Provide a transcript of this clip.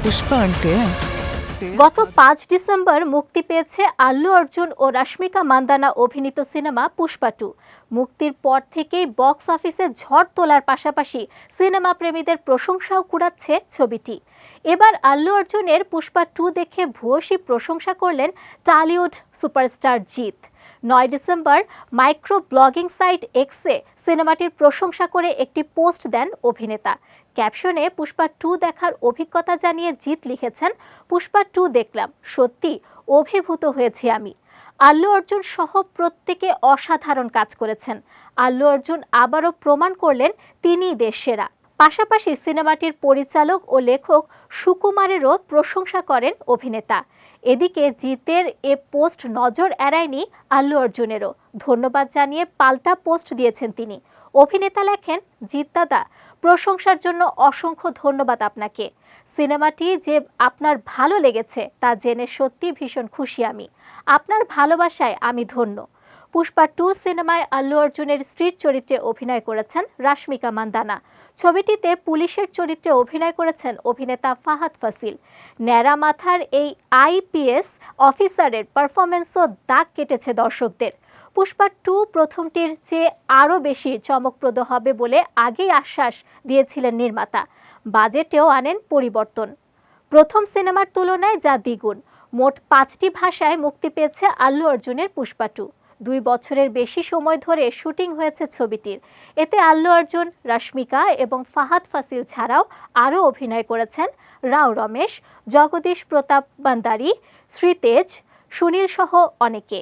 పుష్ప అంటే গত 5 ডিসেম্বর মুক্তি পেয়েছে আল্লু অর্জুন ও রশ্মিকা মান্দানা অভিনীত সিনেমা পুষ্পা 2। মুক্তির পর থেকেই বক্স অফিসে ঝড় তোলার পাশাপাশি সিনেমা প্রেমীদের প্রশংসাও কুড়াচ্ছে ছবিটি। এবার আল্লু অর্জুনের পুষ্পা 2 দেখে ভূয়সী প্রশংসা করলেন Tollywood superstar Jeet. 9 December micro blogging site এক্সে সিনেমাটির প্রশংসা করে একটি পোস্ট দেন অভিনেতা। ক্যাপশনে পুষ্পা 2 দেখার অভিজ্ঞতা জানিয়ে জিৎ লিখেছেন, পুষ্পা 2 দেখলাম, সত্যি অভিভূত হয়েছি আমি। আল্লু অর্জুন সহ প্রত্যেকে অসাধারণ কাজ করেছেন। আল্লু অর্জুন আবারও প্রমাণ করলেন তিনিই দেশ সেরা। পাশাপাশি সিনেমাটির পরিচালক ও লেখক সুকুমারেরও প্রশংসা করেন অভিনেতা। এদিকে জিতের এ পোস্ট নজর এড়ায়নি আল্লু অর্জুনেরও। ধন্যবাদ জানিয়ে পাল্টা পোস্ট দিয়েছেন তিনি। অভিনেতা লেখেন, জিৎ দাদা, প্রশংসার জন্য অসংখ্য ধন্যবাদ আপনাকে। সিনেমাটি যে আপনার ভালো লেগেছে তা জেনে সত্যি ভীষণ খুশি আমি। আপনার ভালোবাসায় আমি ধন্য। পুষ্পা 2 সিনেমায় আল্লু অর্জুনের স্ত্রীর চরিত্রে অভিনয় করেছেন রশ্মিকা মান্দানা। ছবিটিতে পুলিশের চরিত্রে অভিনয় করেছেন অভিনেতা ফাহাদ ফাসিল। ন্যাড়া মাথার এই আইপিএস অফিসারের পারফরমেন্সও দাগ কেটেছে দর্শকদের। পুষ্পা 2 প্রথমটির চেয়ে আরও বেশি চমকপ্রদ হবে বলে আগেই আশ্বাস দিয়েছিলেন নির্মাতা। বাজেটেও আনেন পরিবর্তন, প্রথম সিনেমার তুলনায় যা দ্বিগুণ। মোট 5টি ভাষায় মুক্তি পেয়েছে আল্লু অর্জুনের পুষ্পা 2। 2 বছরের বেশি সময় ধরে শুটিং হয়েছে ছবিটির। এতে আল্লু অর্জুন, রশ্মিকা এবং ফাহাদ ফাসিল ছাড়াও আরও অভিনয় করেছেন রাও রমেশ, জগদীশ প্রতাপ বান্দারি, শ্রীতেজ, সুনীল সহ অনেকে।